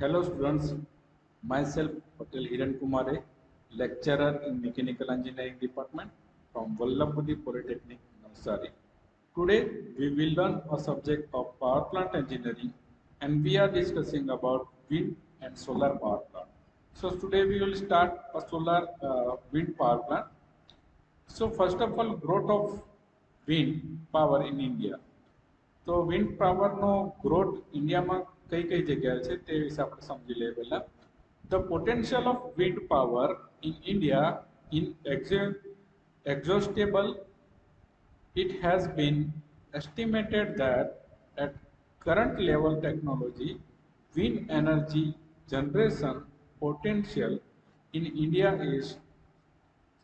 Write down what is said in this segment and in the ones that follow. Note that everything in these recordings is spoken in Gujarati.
Hello students, myself Patel Hiran Kumare, lecturer in Mechanical Engineering Department from Vallabhpuri Polytechnic, Navsari. Today we will learn a subject of power plant engineering and we are discussing about wind and solar power plant. So today we will start a solar wind power plant. So first of all, growth of wind power in India. તો વિન્ડ પાવરનો ગ્રોથ ઇન્ડિયામાં કઈ કઈ જગ્યાએ છે તે વિશે આપણે સમજી લઈએ પહેલા. The potential of wind power in India in exhaustible. It has been estimated that at current level technology, wind energy generation potential in India is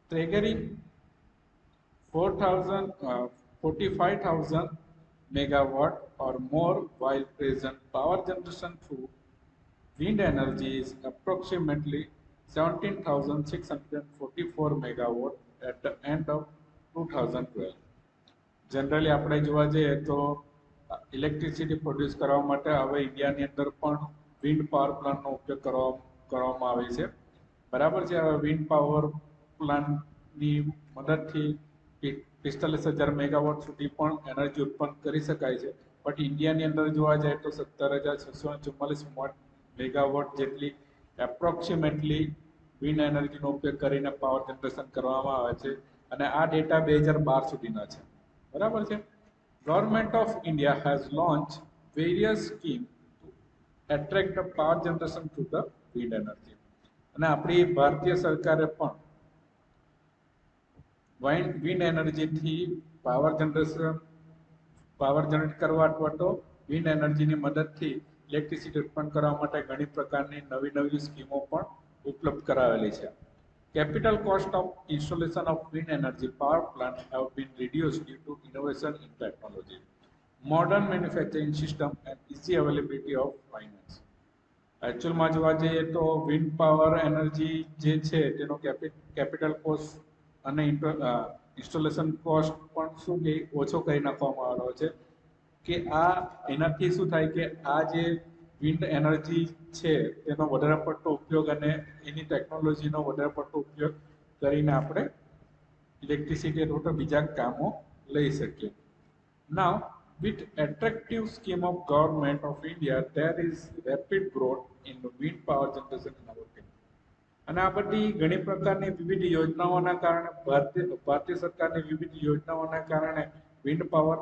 staggering 45,000 megawatt or more, while present power generation through wind energy is approximately 17,644 megawatt at the end of 2012. Generally આપણે જોવા જઈએ તો ઇલેક્ટ્રિસિટી પ્રોડ્યુસ કરવા માટે હવે ઇન્ડિયાની અંદર પણ વિન્ડ પાવર પ્લાન્ટનો ઉપયોગ કરવામાં આવે છે. બરાબર છે. હવે વિન્ડ પાવર પ્લાન્ટની મદદથી 45,000 મેગાવોટ સુધી પણ એનર્જી ઉત્પન્ન કરી શકાય છે. બટ ઇન્ડિયાની અંદર જોવા જાય તો 17,644 મેગાવોટ જેટલી એપ્રોક્સિમેટલી વિન્ડ એનર્જીનો ઉપયોગ કરીને પાવર જનરેશન કરવામાં આવે છે અને આ ડેટા 2012 સુધીના છે. બરાબર છે. Government of India has launch various scheme to attract the power generation through the wind energy. અને આપણી ભારતીય સરકારે પણ વિન્ડ એનર્જીથી પાવર જનરેટ કરવા અથવા તો વિન્ડ એનર્જીની મદદથી ઇલેક્ટ્રિસિટી ઉત્પન્ન કરવા માટે ઘણી પ્રકારની નવી નવી સ્કીમો પણ ઉપલબ્ધ કરાવેલી છે. Capital cost of installation of wind energy power plant have been reduced due to innovation in technology, modern manufacturing system and easy availability of finance. એકચ્યુઅલમાં જોવા જઈએ તો વિન્ડ પાવર એનર્જી જે છે તેનો કેપિટલ કોસ્ટ અને ઇન્સ્ટોલેશન કોસ્ટ પણ શું કે ઓછો કરી નાખવામાં આવ્યો છે કે એનાથી શું થાય કે આ જે વિન્ડ એનર્જી છે તેનો વધારે પડતો ઉપયોગ અને એની ટેકનોલોજીનો વધારે પડતો ઉપયોગ કરીને આપણે ઇલેક્ટ્રિસિટી અથવા તો બીજા કામો લઈ શકીએ. નાઉ with attractive scheme of government of India, there is rapid growth in wind power generation in our country. અને આ બધી ઘણી પ્રકારની વિવિધ યોજનાઓના કારણે ભારતીય સરકારની વિવિધ યોજનાઓના કારણે વિન્ડ પાવર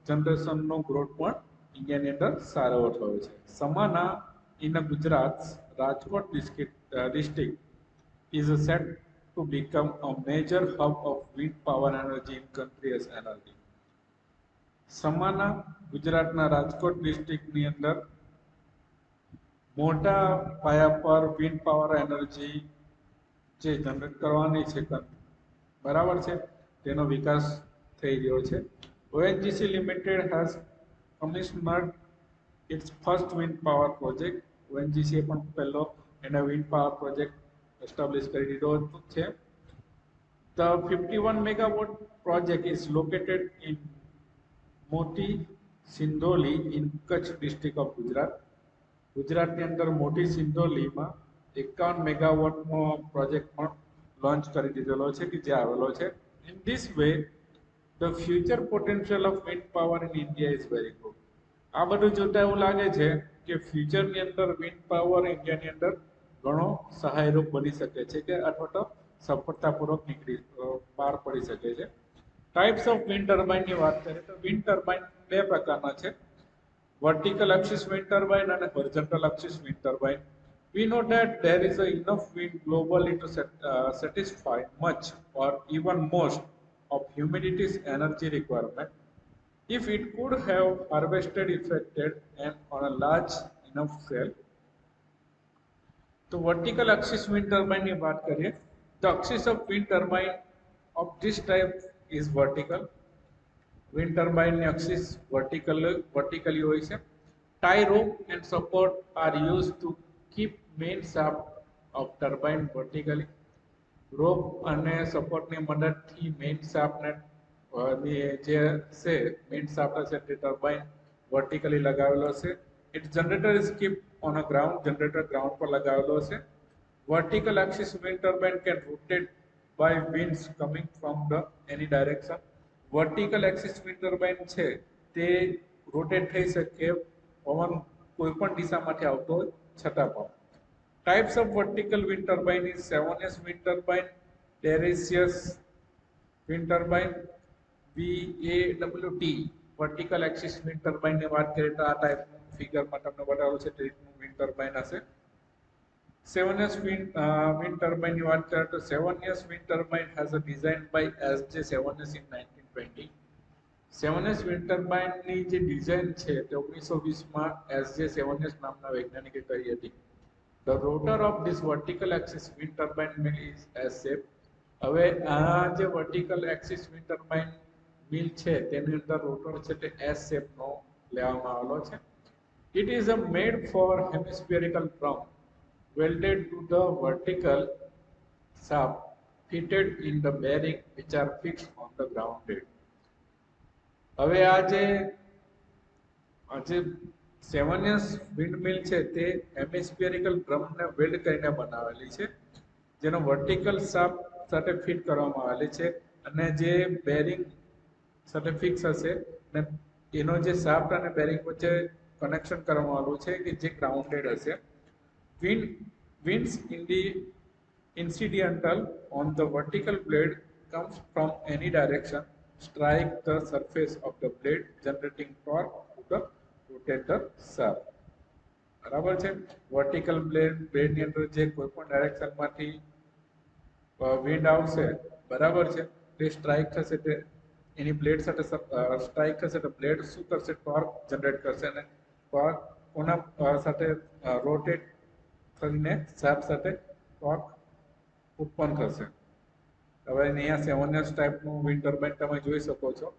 જનરેશનનો ગ્રોથ પણ ઇન્ડિયાની અંદર સારો થયો છે. સમાના in Gujarat Rajkot district is set to become a major hub of wind power energy in country as energy. સમાના ગુજરાતના રાજકોટ ડિસ્ટ્રિક્ટની અંદર મોટા પાયા પર વિન્ડ પાવર એનર્જી જે જનરેટ કરવાની છે બરાબર છે તેનો વિકાસ થઈ રહ્યો છે. ONGC Limited has commissioned its first wind power project. ONGC એ પણ પહેલો એનો wind power project establish કરી દીધો છે. The 51 megawatt project is located in મોટી સિંધોલી in Kutch district of Gujarat. ગુજરાતની અંદર મોટી સિંધોલીમાં 51 મેગાવોટનો પ્રોજેક્ટ પણ લોન્ચ કરી દીધેલો છે કે જે આવેલો છે. In this way, the future potential of wind power in India is very good. આ બધું જોતા એવું લાગે છે કે ફ્યુચરની અંદર વિન્ડ પાવર ઇન્ડિયાની અંદર ઘણો સહાયરૂપ બની શકે છે કે અથવા તો સફળતાપૂર્વક પાર પડી શકે છે. ટાઈપ્સ ઓફ વિન્ડ ટર્બાઇનની વાત કરીએ તો વિન્ડ ટર્બાઇન બે પ્રકારના છે, vertical axis wind turbine and a horizontal axis wind turbine. We know that there is enough wind globally to satisfy much or even most of humanity's energy requirement if it could have harvested effected and on a large enough scale. तो vertical axis wind turbine ની વાત કરીએ, the axis of wind turbine of this type is vertical. Wind turbine axis vertically હોય છે. Tie rope and support are used to keep main shaft of turbine vertically. Rope અને સપોર્ટની મદદથી મેઇન શાફ્ટને જે છે મેઇન શાફ્ટ હશે તે ટર્બાઇન વર્ટિકલી લગાવેલો છે Its generator is kept on a ground. Generator ground પર લગાવેલો છે. Vertical axis wind turbine can rotate by winds coming from the any direction. Vertical axis wind turbine છે તે રોટેટ થઈ શકે પવન કોઈ પણ દિશામાંથી આવતો હોય છતાં પણ. Types of vertical wind turbine is 7S wind turbine, Terraceous wind turbine, VAWT vertical axis wind turbine ની વાત કરીએ તો આ ટાઈપનું ફિગરમાં તમને બતાવેલું છે તે રીતનું wind turbine હશે. 7S wind turbine ની વાત કરીએ તો 7S wind turbine has a design by SJ 7S in 1920. 7S wind turbine ની જે ડિઝાઇન છે તે 1920 માં SJ 7S નામના વૈજ્ઞાનિકે કરી હતી. The rotor of this vertical axis wind turbine mill is S shape. હવે આ જે vertical axis wind turbine mill છે તેની અંદર રોટર છે તે S shape નો લેવામાં આવેલો છે. It is a made for hemispherical drum welded to the vertical shaft fitted in the bearing which are fixed on the ground head. હવે આ જે 7S વિન્ડમિલ છે તે હેમિસ્ફેરિકલ ડ્રમને વેલ્ડ કરીને બનાવેલી છે જેનો વર્ટિકલ શાફ્ટ સાથે ફિટ કરવામાં આવેલી છે અને જે બેરિંગ સાથે ફિક્સ હશે અને એનો જે શાફ્ટ અને બેરિંગ વચ્ચે કનેક્શન કરવામાં આવેલું છે કે જે ગ્રાઉન્ડેડ હશે. Winds in the incidental on the vertical blade comes from any direction, strike the surface of the blade, generating torque to the rotator shaft. બરાબર છે. વર્ટિકલ બ્લેડની અંદર જે કોઈ પણ ડાયરેક્શનમાંથી વિન્ડ આવશે બરાબર છે તે સ્ટ્રાઇક થશે તે એની બ્લેડ સાથે સ્ટ્રાઇક થશે તો બ્લેડ શું કરશે ટોર્ક જનરેટ કરશે અને ટોર્ક કોના સાથે રોટેટ થઈને શાફ્ટ સાથે ટોર્ક ઉત્પન્ન થશે. હવે અહીંયા 7S ટાઈપનું વિન્ડ ટર્બાઇન તમે જોઈ શકો છો.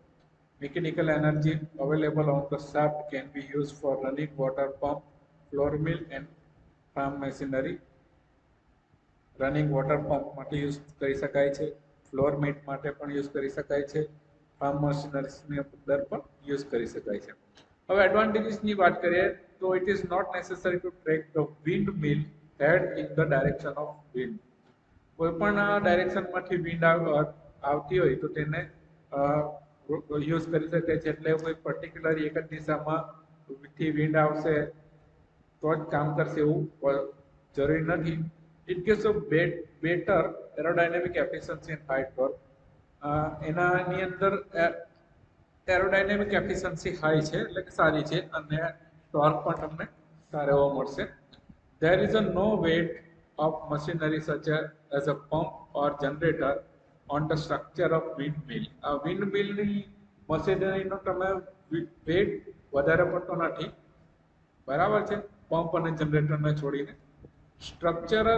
Mechanical energy available on the shaft can be used for running water pump, floor mill and farm machinery. Running water pump માટે યુઝ કરી શકાય છે, ફ્લોર મિલ માટે પણ યુઝ કરી શકાય છે, ફાર્મ મશીનરીની અંદર પણ યુઝ કરી શકાય છે. હવે એડવાન્ટેજીસની વાત કરીએ તો it is not necessary to track the wind mill head in the direction of wind. કોઈ પણ ડાયરેક્શનમાંથી વિન્ડ આવતી હોય તો તેને યુઝ કરી શકાય છે. એટલે કોઈ પર્ટિક્યુલર એક જ દિશામાંથી વિન્ડ આવશે તો જ કામ કરશે એવું જરૂરી નથી. It gives a better aerodynamic efficiency and high torque. એનાની અંદર એરોડાયનેમિક એફિશિયન્સી હાઈ છે એટલે કે સારી છે અને ટોર્ક પણ તમને સારો એવો મળશે. There is a no weight of machinery such as a pump or generator on the structure of windmill. આ વિન્ડમિલની મશીનરીનો તમે વેટ વધારે પડતો નથી બરાબર છે પંપ અને જનરેટરને છોડીને. Structure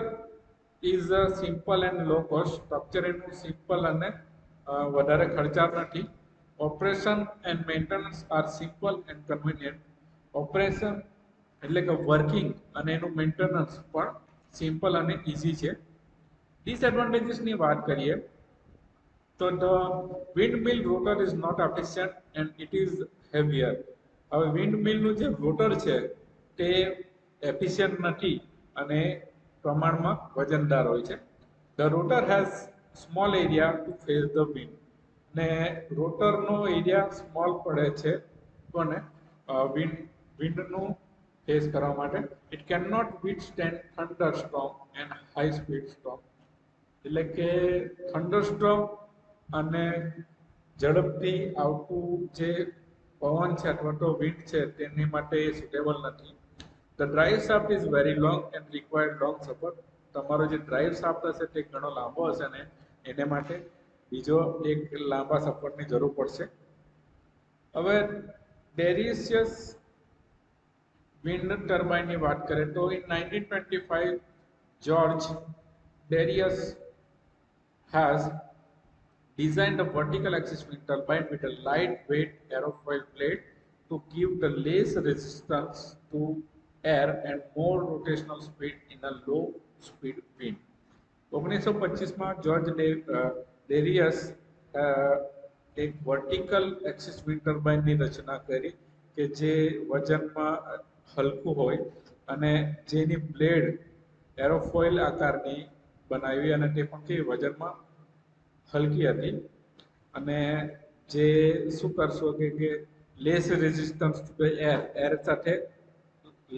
is simple and low cost. Structure એનું સિમ્પલ અને વધારે ખર્ચાળ નથી. Operation and maintenance are simple and convenient. Operation એટલે કે વર્કિંગ અને એનું મેન્ટેનન્સ પણ સિમ્પલ અને ઇઝી છે. ડિસએડવાન્ટેજીસની વાત કરીએ તો the windmill rotor is not efficient and it is heavier. હવે વિન્ડમિલનું જે રોટર છે તે એફિશિયન્ટ નથી અને પ્રમાણમાં વજનદાર હોય છે. The rotor has small area to face the wind. ને રોટરનો એરિયા સ્મોલ પડે છે કોને વિન્ડનું ફેસ કરવા માટે. It can not withstand thunder storm and high speed storm. એટલે કે થંડર સ્ટ્રોમ અને ઝડપથી આવતું જે પવન છે અથવા તો વિન્ડ છે તેની માટે સુટેબલ નથી. The drive shaft is very long and required long support. તમારો જે ડ્રાઈવ શાફ્ટ હશે તે ઘણો લાંબો હશે ને એને માટે બીજો એક લાંબા સપોર્ટની જરૂર પડશે. હવે ડેરિયસ વિન્ડ ટર્બાઇનની વાત કરીએ તો in 1925 George Darius has designed a vertical axis wind turbine with a lightweight aerofoil plate to give the less resistance to air and more rotational speed in a low speed wind. 1925 માં જોર્જ ડેરિયસ એક વર્ટિકલ એક્સિસ વિન્ડ ટર્બાઇનની રચના કરી કે જે વજનમાં હલકું હોય અને જેની બ્લેડ એરોફોઇલ આકારની બનાવી અને તે પણ કેવી વજનમાં હલકી હતી અને જે શું કરશો કે less resistance to air air સાથે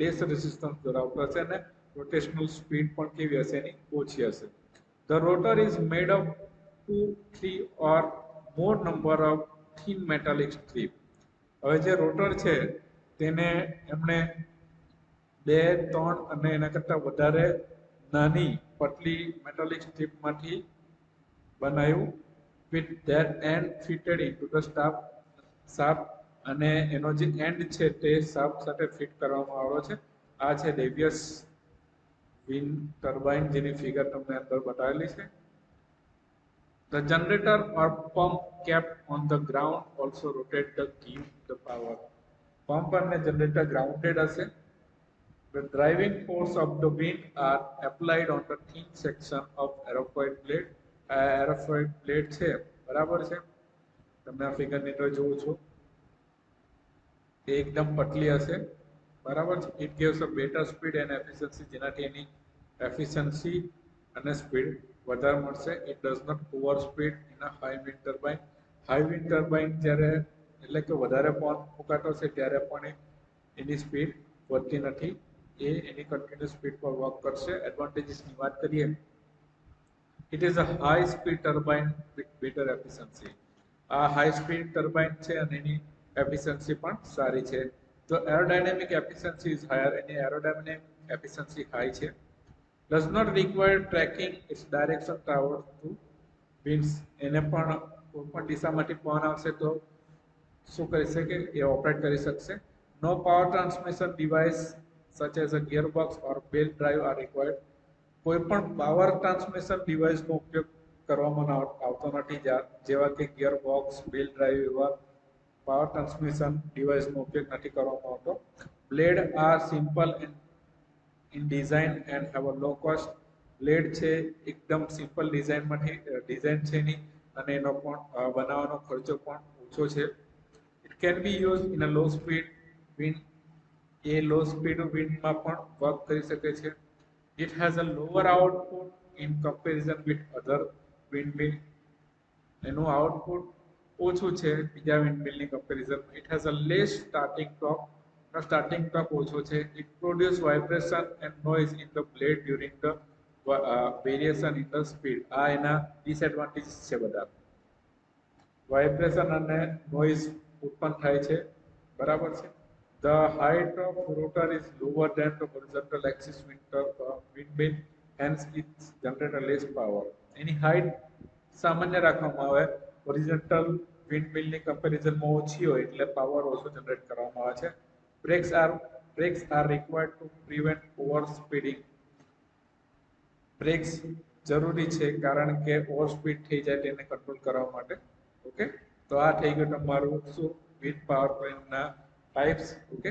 લેસ રેઝિસ્ટન્સ ધરાવતો હશે અને રોટેશનલ સ્પીડ પણ કેવી હશે એની ઓછી હશે. The rotor is made of 2, 3 or more number of thin metallic strip. હવે જે રોટર છે તેને એમણે 2, 3 અને એના કરતાં વધારે નાની પતલી મેટાલિક સ્ટ્રીપમાંથી બનાવ્યું with that end fitted into the shaft અને એનો જે એન્ડ છે તે શાફ્ટ સાથે ફિટ કરવામાં આવ્યો છે. આ છે ડેવિયસ વિન્ડ ટર્બાઇન જેની ફિગર તમને અંદર બતાવેલી છે. The generator or pump kept on the ground also rotate to give the power. Pump અને generator grounded હશે. The driving force of the wind are applied on the thin section of aerofoil blade. આ aerofoil blade છે બરાબર છે, તમે આ ફિગરની અંદર જોવો છો એ એકદમ પતલી હશે બરાબર છે. It gives a better speed and efficiency, જેનાથી એની એફિશિયન્સી અને સ્પીડ વધારે મળશે. It does not over speed in a high wind turbine. High wind turbine જ્યારે એટલે કે વધારે પવન ફૂંકાતો છે ત્યારે પણ એની સ્પીડ વધતી નથી, એ એની કન્ટિન્યુઅસ સ્પીડ પર વર્ક કરશે. એડવાન્ટેજીસની વાત કરીએ, it is a high speed turbine with better efficiency. આ હાઈ સ્પીડ ટર્બાઇન છે અને એની એફિશિયન્સી પણ સારી છે. તો એરોડાયનેમિક એફિશિયન્સી ઇઝ હાયર, એની એરોડાયનેમિક એફિશિયન્સી હાઈ છે. Does not require tracking its direction towards to winds. એને પણ કોઈ પણ દિશામાંથી પવન આવશે તો શું કરી શકે, એ ઓપરેટ કરી શકશે. No power transmission device such as a gearbox or belt drive are required. કોઈ પણ પાવર ટ્રાન્સમિશન ડિવાઇસનો ઉપયોગ કરવામાં આવતો નથી, જેવા કે ગિયરબોક્સ, બેલ્ટ ડ્રાઈવ એવા પાવર ટ્રાન્સમિશન ડિવાઇસનો ઉપયોગ નથી કરવામાં આવતો. Blade are simple in design and have a low cost. Blade છે એકદમ સિમ્પલ ડિઝાઇન છે એની અને એનો પણ બનાવવાનો ખર્ચો પણ ઓછો છે. It can be use in a low speed wind. એ લો સ્પીડ વિન્ડમાં પણ વર્ક કરી શકે છે. It has a lower output in comparison with other windmill. એનું આઉટપુટ ઓછું છે બીજા વિન્ડમિલની કમ્પેરિઝનમાં. It has a less starting torque. Starting torque ઓછો છે. It produce vibration and noise in the blade during the variation in the speed. આ એના ડિસએડવાન્ટેજીસ છે બધા. વાઇબ્રેશન અને નોઇઝ ઉત્પન્ન થાય છે બરાબર છે. The height of rotor is lower than the horizontal axis windmill, hence it generates less power. Any height સામાન્ય રાખવામાં આવે, હોરિઝોન્ટલ વિન્ડમિલની કમ્પેરિઝનમાં ઓછી હોય એટલે પાવર ઓછો જનરેટ કરવામાં આવે છે. Brakes are required to prevent overspeeding. Brakes જરૂરી છે કારણ કે ઓવર સ્પીડ થઈ જાય તેને કંટ્રોલ કરવા માટે. ઓકે, તો આ થઈ ગયું તમારું શું વિન્ડ પાવર પ્લાન્ટના ટાઈપ્સ. ઓકે.